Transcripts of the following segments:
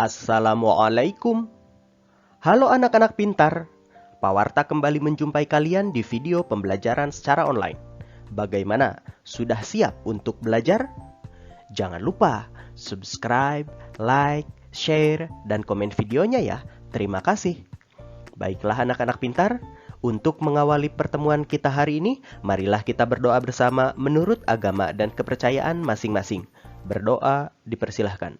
Assalamualaikum. Halo anak-anak pintar. Pak Warta kembali menjumpai kalian di video pembelajaran secara online. Bagaimana? Sudah siap untuk belajar? Jangan lupa subscribe, like, share, dan komen videonya ya. Terima kasih. Baiklah anak-anak pintar, untuk mengawali pertemuan kita hari ini, marilah kita berdoa bersama menurut agama dan kepercayaan masing-masing. Berdoa dipersilahkan.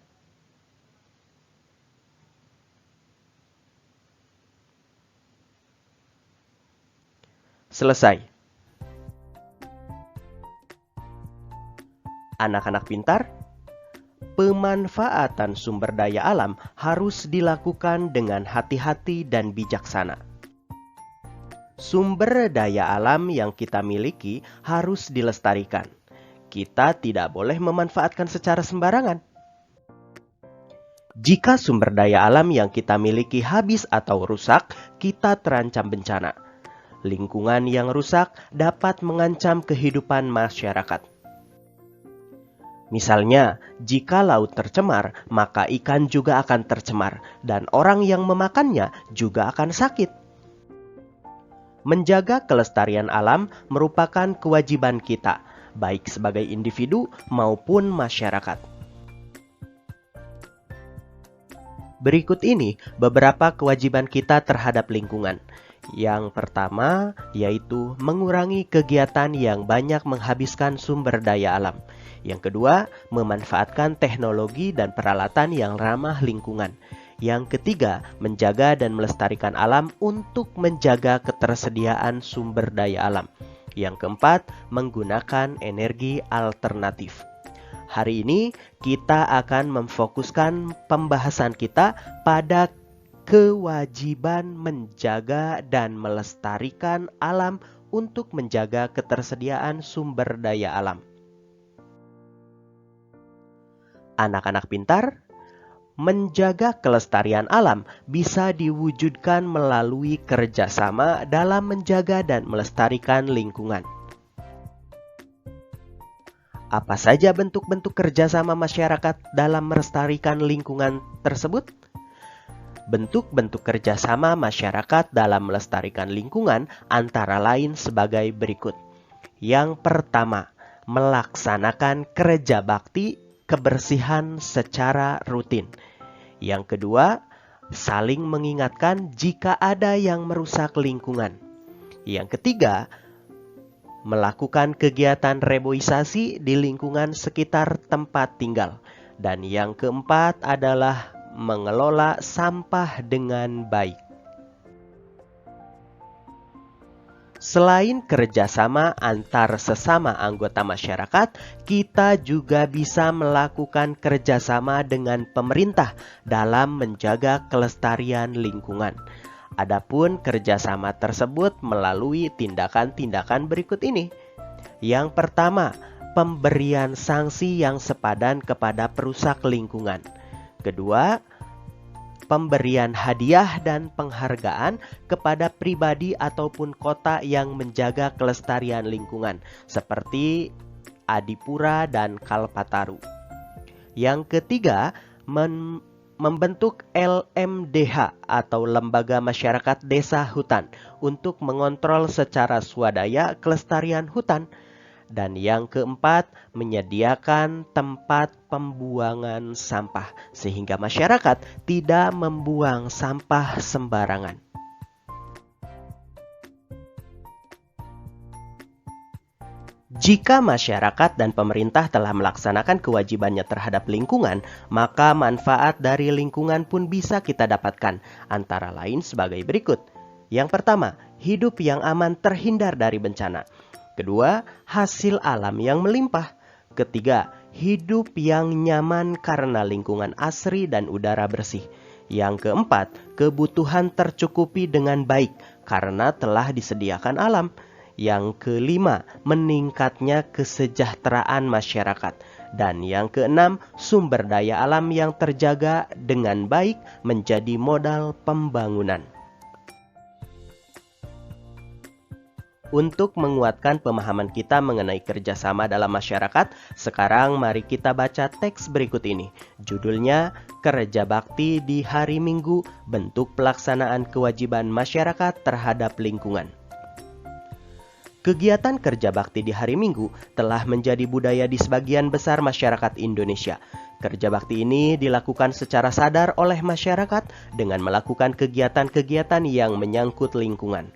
Selesai. Anak-anak pintar, pemanfaatan sumber daya alam harus dilakukan dengan hati-hati dan bijaksana. Sumber daya alam yang kita miliki harus dilestarikan. Kita tidak boleh memanfaatkan secara sembarangan. Jika sumber daya alam yang kita miliki habis atau rusak, kita terancam bencana. Lingkungan yang rusak dapat mengancam kehidupan masyarakat. Misalnya, jika laut tercemar, maka ikan juga akan tercemar dan orang yang memakannya juga akan sakit. Menjaga kelestarian alam merupakan kewajiban kita, baik sebagai individu maupun masyarakat. Berikut ini beberapa kewajiban kita terhadap lingkungan. Yang pertama yaitu mengurangi kegiatan yang banyak menghabiskan sumber daya alam. Yang kedua, memanfaatkan teknologi dan peralatan yang ramah lingkungan. Yang ketiga, menjaga dan melestarikan alam untuk menjaga ketersediaan sumber daya alam. Yang keempat, menggunakan energi alternatif. Hari ini kita akan memfokuskan pembahasan kita pada kewajiban menjaga dan melestarikan alam untuk menjaga ketersediaan sumber daya alam. Anak-anak pintar, menjaga kelestarian alam bisa diwujudkan melalui kerjasama dalam menjaga dan melestarikan lingkungan. Apa saja bentuk-bentuk kerjasama masyarakat dalam melestarikan lingkungan tersebut? Bentuk-bentuk kerjasama masyarakat dalam melestarikan lingkungan antara lain sebagai berikut. Yang pertama, melaksanakan kerja bakti kebersihan secara rutin. Yang kedua, saling mengingatkan jika ada yang merusak lingkungan. Yang ketiga, melakukan kegiatan reboisasi di lingkungan sekitar tempat tinggal. Dan yang keempat adalah mengelola sampah dengan baik. Selain kerjasama antar sesama anggota masyarakat, kita juga bisa melakukan kerjasama dengan pemerintah dalam menjaga kelestarian lingkungan. Adapun kerjasama tersebut melalui tindakan-tindakan berikut ini. Yang pertama, pemberian sanksi yang sepadan kepada perusak lingkungan. Kedua, pemberian hadiah dan penghargaan kepada pribadi ataupun kota yang menjaga kelestarian lingkungan, seperti Adipura dan Kalpataru. Yang ketiga, membentuk LMDH atau Lembaga Masyarakat Desa Hutan untuk mengontrol secara swadaya kelestarian hutan. Dan yang keempat, menyediakan tempat pembuangan sampah sehingga masyarakat tidak membuang sampah sembarangan. Jika masyarakat dan pemerintah telah melaksanakan kewajibannya terhadap lingkungan, maka manfaat dari lingkungan pun bisa kita dapatkan, antara lain sebagai berikut. Yang pertama, hidup yang aman terhindar dari bencana. Kedua, hasil alam yang melimpah. Ketiga, hidup yang nyaman karena lingkungan asri dan udara bersih. Yang keempat, kebutuhan tercukupi dengan baik karena telah disediakan alam. Yang kelima, meningkatnya kesejahteraan masyarakat. Dan yang keenam, sumber daya alam yang terjaga dengan baik menjadi modal pembangunan. Untuk menguatkan pemahaman kita mengenai kerjasama dalam masyarakat, sekarang mari kita baca teks berikut ini. Judulnya, Kerja bakti di hari Minggu, bentuk pelaksanaan kewajiban masyarakat terhadap lingkungan. Kegiatan kerja bakti di hari Minggu telah menjadi budaya di sebagian besar masyarakat Indonesia. Kerja bakti ini dilakukan secara sadar oleh masyarakat dengan melakukan kegiatan-kegiatan yang menyangkut lingkungan.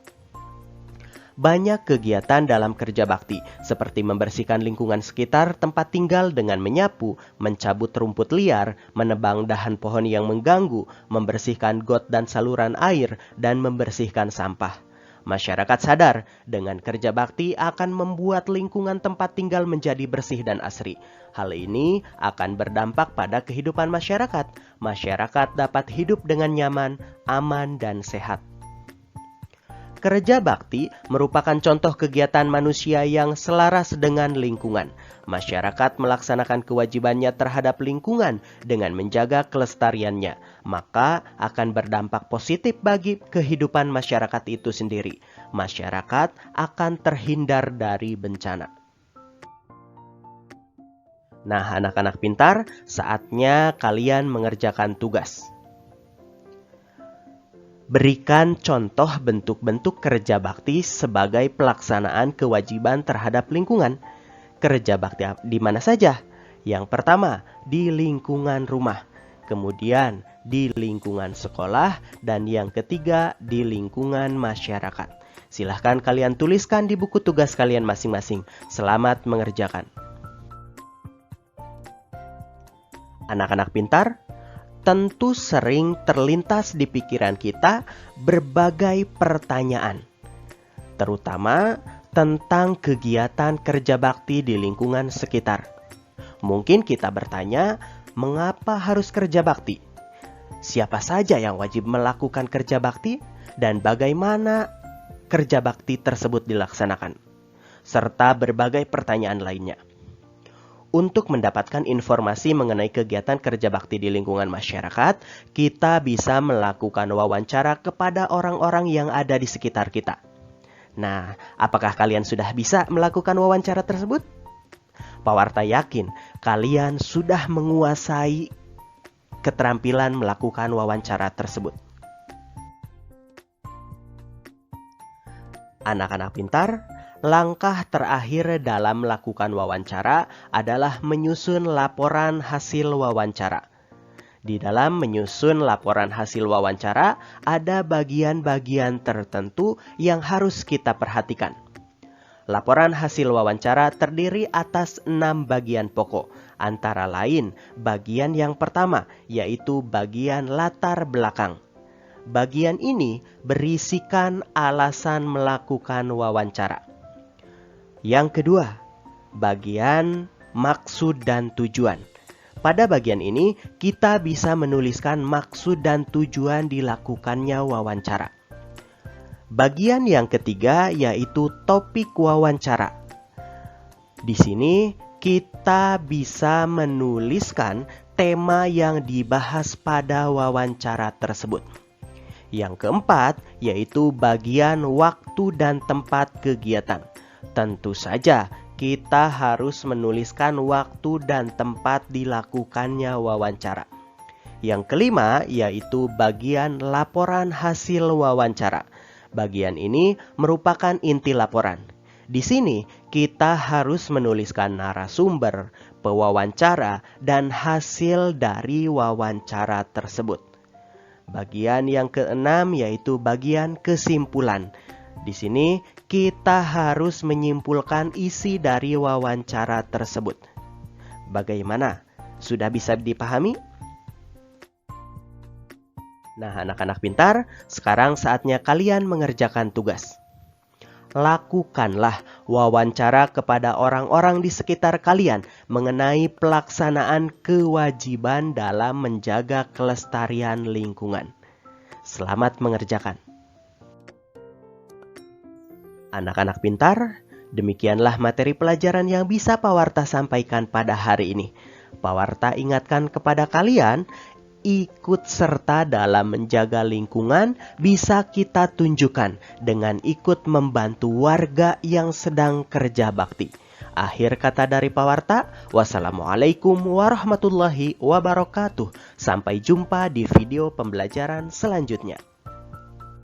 Banyak kegiatan dalam kerja bakti, seperti membersihkan lingkungan sekitar tempat tinggal dengan menyapu, mencabut rumput liar, menebang dahan pohon yang mengganggu, membersihkan got dan saluran air, dan membersihkan sampah. Masyarakat sadar dengan kerja bakti akan membuat lingkungan tempat tinggal menjadi bersih dan asri. Hal ini akan berdampak pada kehidupan masyarakat. Masyarakat dapat hidup dengan nyaman, aman, dan sehat. Kerja bakti merupakan contoh kegiatan manusia yang selaras dengan lingkungan. Masyarakat melaksanakan kewajibannya terhadap lingkungan dengan menjaga kelestariannya, maka akan berdampak positif bagi kehidupan masyarakat itu sendiri. Masyarakat akan terhindar dari bencana. Nah, anak-anak pintar, saatnya kalian mengerjakan tugas. Berikan contoh bentuk-bentuk kerja bakti sebagai pelaksanaan kewajiban terhadap lingkungan. Kerja bakti di mana saja? Yang pertama, di lingkungan rumah. Kemudian, di lingkungan sekolah. Dan yang ketiga, di lingkungan masyarakat. Silahkan kalian tuliskan di buku tugas kalian masing-masing. Selamat mengerjakan. Anak-anak pintar, tentu sering terlintas di pikiran kita berbagai pertanyaan, terutama tentang kegiatan kerja bakti di lingkungan sekitar. Mungkin kita bertanya, mengapa harus kerja bakti? Siapa saja yang wajib melakukan kerja bakti? Dan bagaimana kerja bakti tersebut dilaksanakan? Serta berbagai pertanyaan lainnya. Untuk mendapatkan informasi mengenai kegiatan kerja bakti di lingkungan masyarakat, kita bisa melakukan wawancara kepada orang-orang yang ada di sekitar kita. Nah, apakah kalian sudah bisa melakukan wawancara tersebut? Pawarta yakin kalian sudah menguasai keterampilan melakukan wawancara tersebut. Anak-anak pintar, langkah terakhir dalam melakukan wawancara adalah menyusun laporan hasil wawancara. Di dalam menyusun laporan hasil wawancara, ada bagian-bagian tertentu yang harus kita perhatikan. Laporan hasil wawancara terdiri atas 6 bagian pokok, antara lain bagian yang pertama, yaitu bagian latar belakang. Bagian ini berisikan alasan melakukan wawancara. Yang kedua, bagian maksud dan tujuan. Pada bagian ini, kita bisa menuliskan maksud dan tujuan dilakukannya wawancara. Bagian yang ketiga yaitu topik wawancara. Di sini, kita bisa menuliskan tema yang dibahas pada wawancara tersebut. Yang keempat, yaitu bagian waktu dan tempat kegiatan. Tentu saja, kita harus menuliskan waktu dan tempat dilakukannya wawancara. Yang kelima, yaitu bagian laporan hasil wawancara. Bagian ini merupakan inti laporan. Di sini, kita harus menuliskan narasumber, pewawancara, dan hasil dari wawancara tersebut. Bagian yang keenam, yaitu bagian kesimpulan. Di sini, kita harus menyimpulkan isi dari wawancara tersebut. Bagaimana? Sudah bisa dipahami? Nah, anak-anak pintar, sekarang saatnya kalian mengerjakan tugas. Lakukanlah wawancara kepada orang-orang di sekitar kalian mengenai pelaksanaan kewajiban dalam menjaga kelestarian lingkungan. Selamat mengerjakan. Anak-anak pintar, demikianlah materi pelajaran yang bisa Pawarta sampaikan pada hari ini. Pawarta ingatkan kepada kalian, ikut serta dalam menjaga lingkungan bisa kita tunjukkan dengan ikut membantu warga yang sedang kerja bakti. Akhir kata dari Pawarta, wassalamualaikum warahmatullahi wabarakatuh. Sampai jumpa di video pembelajaran selanjutnya.